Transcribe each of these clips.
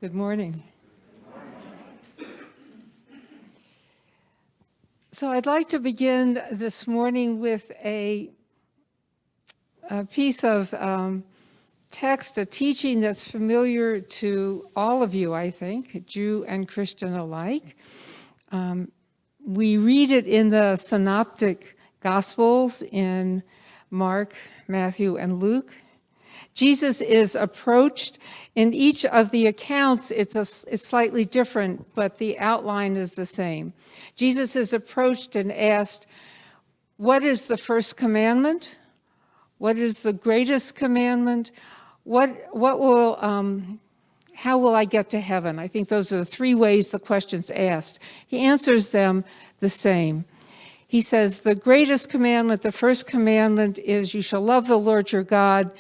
Good morning. So I'd like to begin this morning with a piece of text, a teaching that's familiar to all of you, I think, Jew and Christian alike. We read it in the Synoptic Gospels in Mark, Matthew, and Luke. Jesus is approached. In each of the accounts, it's slightly different, but the outline is the same. Jesus is approached and asked, what is the first commandment? What is the greatest commandment? How will I get to heaven? I think those are the three ways the question's asked. He answers them the same. He says, the greatest commandment, the first commandment is you shall love the Lord your God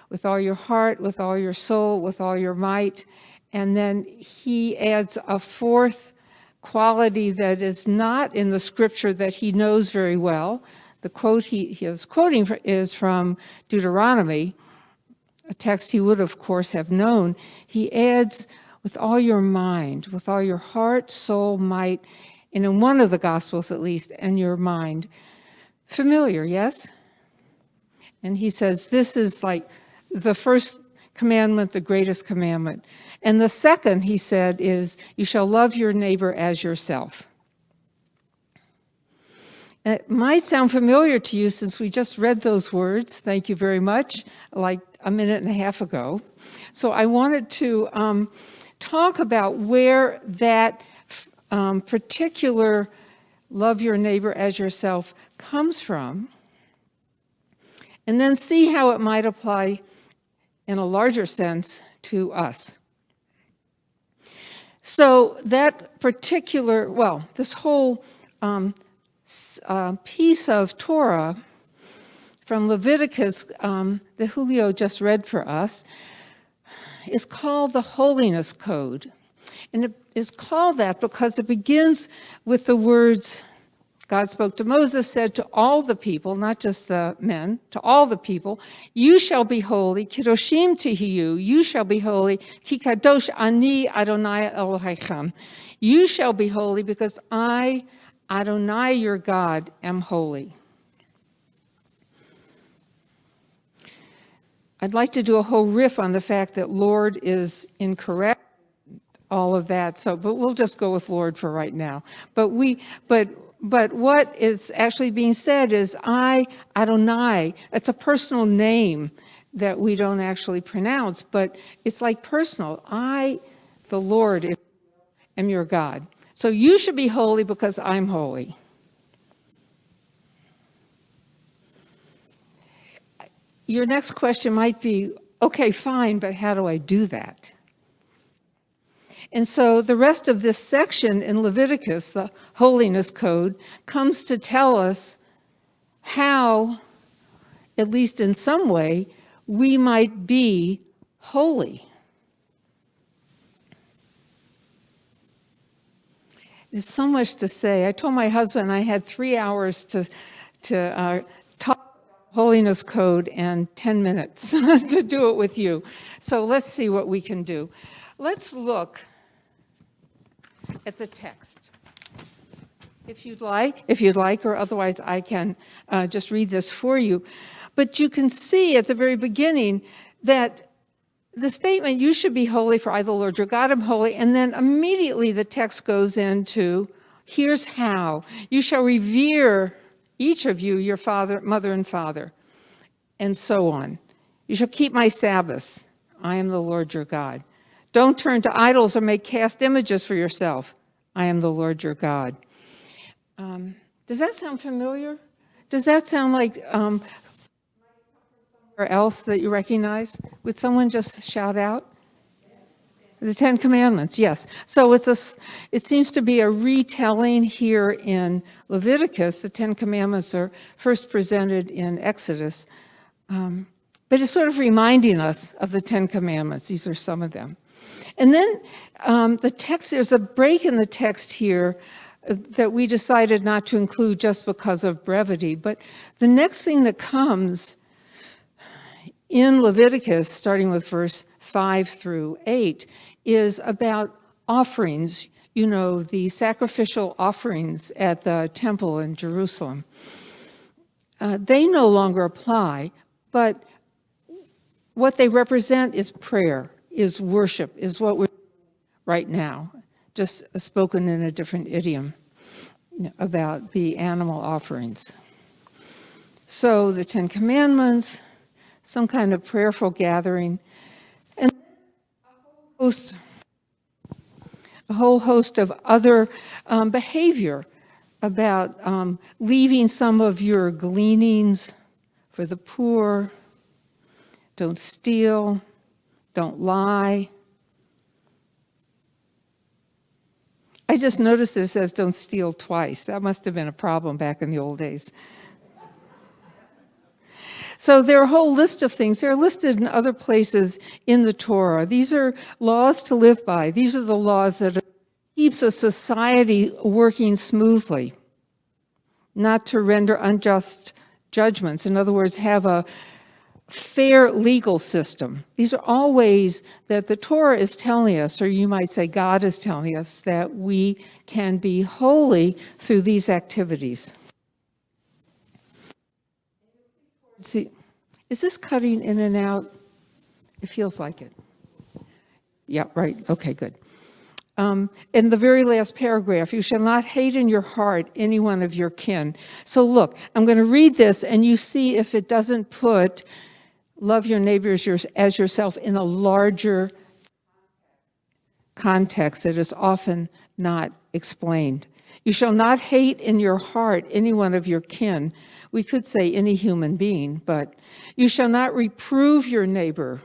with all your heart, with all your soul, with all your might. And then he adds a fourth quality that is not in the scripture that he knows very well. The quote he is quoting is from Deuteronomy, a text he would, of course, have known. He adds, with all your mind, with all your heart, soul, might, and in one of the Gospels at least, and your mind. Familiar, yes? And he says, this is like the first commandment, the greatest commandment. And the second, he said, is you shall love your neighbor as yourself. It might sound familiar to you since we just read those words, thank you very much, like a minute and a half ago. So I wanted to talk about where that particular love your neighbor as yourself comes from, and then see how it might apply in a larger sense to us. So that particular, this whole piece of Torah from Leviticus that Julio just read for us is called the Holiness Code. And it is called that because it begins with the words, God spoke to Moses, said to all the people, not just the men, to all the people, you shall be holy, Kedoshim tihiyu, you shall be holy, ki kadosh ani Adonai Elohechem. You shall be holy because I, Adonai your God, am holy. I'd like to do a whole riff on the fact that Lord is incorrect, all of that, but we'll just go with Lord for right now. But what is actually being said is I, Adonai. It's a personal name that we don't actually pronounce, but it's like personal. I, the Lord, am your God. So you should be holy because I'm holy. Your next question might be, okay, fine, but how do I do that? And so the rest of this section in Leviticus, the Holiness Code, comes to tell us how, at least in some way, we might be holy. There's so much to say. I told my husband I had 3 hours to talk Holiness Code and 10 minutes to do it with you. So let's see what we can do. Let's look at the text. If you'd like, or otherwise I can just read this for you. But you can see at the very beginning that the statement, you should be holy for I, the Lord your God, am holy, and then immediately the text goes into, here's how. You shall revere, each of you, your father, mother, and father, and so on. You shall keep my Sabbaths. I am the Lord your God. Don't turn to idols or make cast images for yourself. I am the Lord your God. Does that sound familiar? Does that sound like somewhere else that you recognize? Would someone just shout out? The Ten Commandments, yes. So it seems to be a retelling here in Leviticus. The Ten Commandments are first presented in Exodus. But it's sort of reminding us of the Ten Commandments. These are some of them. And then the text, there's a break in the text here that we decided not to include just because of brevity. But the next thing that comes in Leviticus, starting with verse 5-8, is about offerings, the sacrificial offerings at the temple in Jerusalem. They no longer apply, but what they represent is prayer, is worship, is what we're right now, just spoken in a different idiom about the animal offerings. So the Ten Commandments, some kind of prayerful gathering, and a whole host of other behavior about leaving some of your gleanings for the poor, don't steal, don't lie. I just noticed it says don't steal twice. That must have been a problem back in the old days. So there are a whole list of things. They're listed in other places in the Torah. These are laws to live by. These are the laws that keeps a society working smoothly, not to render unjust judgments. In other words, have a fair legal system. These are all ways that the Torah is telling us, or you might say God is telling us, that we can be holy through these activities. See, is this cutting in and out? It feels like it. Yeah, right. Okay, good. In the very last paragraph, you shall not hate in your heart any one of your kin. So look, I'm going to read this, and you see if it doesn't put love your neighbor as yourself in a larger context that is often not explained. You shall not hate in your heart any one of your kin. We could say any human being, but you shall not reprove your neighbor,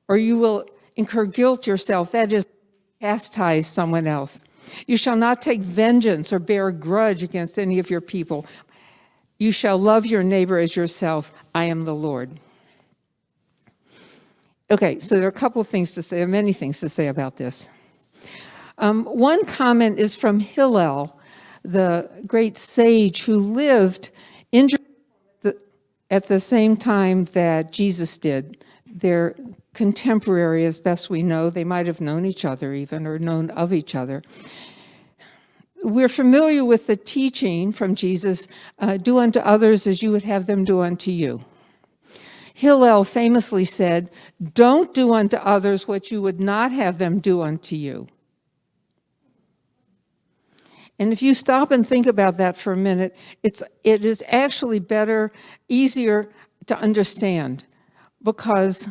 or you will incur guilt yourself. That is, chastise someone else. You shall not take vengeance or bear a grudge against any of your people. You shall love your neighbor as yourself. I am the Lord. Okay, so there are a couple of things to say, many things to say about this. One comment is from Hillel, the great sage who lived in Jerusalem at the same time that Jesus did. They're contemporary as best we know. They might have known each other even, or known of each other. We're familiar with the teaching from Jesus, do unto others as you would have them do unto you. Hillel famously said, don't do unto others what you would not have them do unto you. And if you stop and think about that for a minute, it is actually better, easier to understand. Because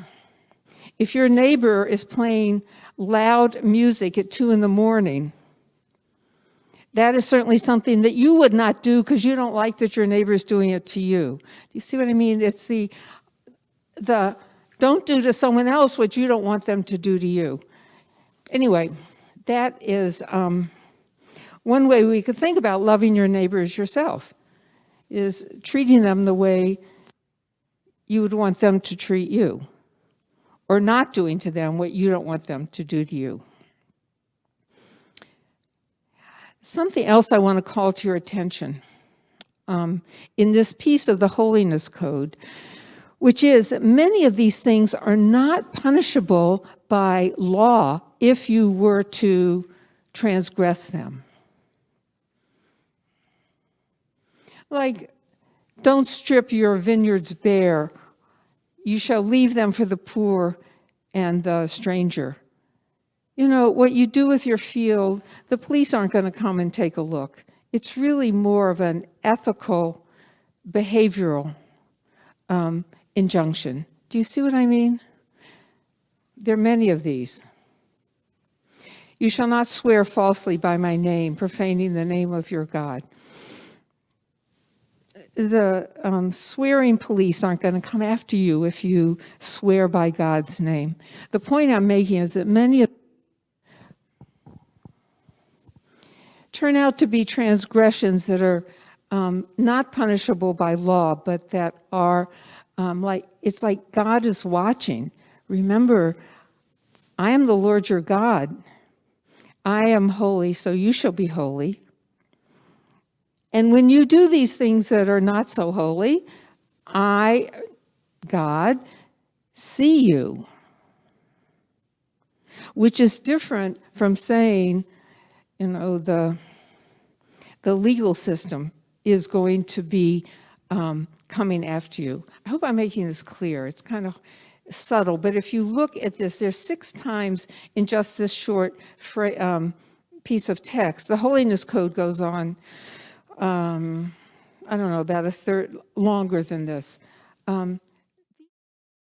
if your neighbor is playing loud music at 2 a.m, that is certainly something that you would not do because you don't like that your neighbor is doing it to you. Do you see what I mean? It's the don't do to someone else what you don't want them to do to you. Anyway, that is one way we could think about loving your neighbor as yourself, is treating them the way you would want them to treat you, or not doing to them what you don't want them to do to you. Something else I want to call to your attention in this piece of the Holiness Code, which is that many of these things are not punishable by law if you were to transgress them. Like, don't strip your vineyards bare. You shall leave them for the poor and the stranger. You know, what you do with your field, the police aren't going to come and take a look. It's really more of an ethical, behavioral injunction. Do you see what I mean? There are many of these. You shall not swear falsely by my name, profaning the name of your God. The swearing police aren't going to come after you if you swear by God's name. The point I'm making is that many of turn out to be transgressions that are not punishable by law, but that are it's like God is watching. Remember, I am the Lord your God. I am holy, so you shall be holy. And when you do these things that are not so holy, I, God, see you. which is different from saying, you know, the legal system is going to be coming after you. I hope I'm making this clear. It's kind of subtle, but if you look at this, there's 6 times in just this short piece of text. The Holiness Code goes on, I don't know, about a third longer than this.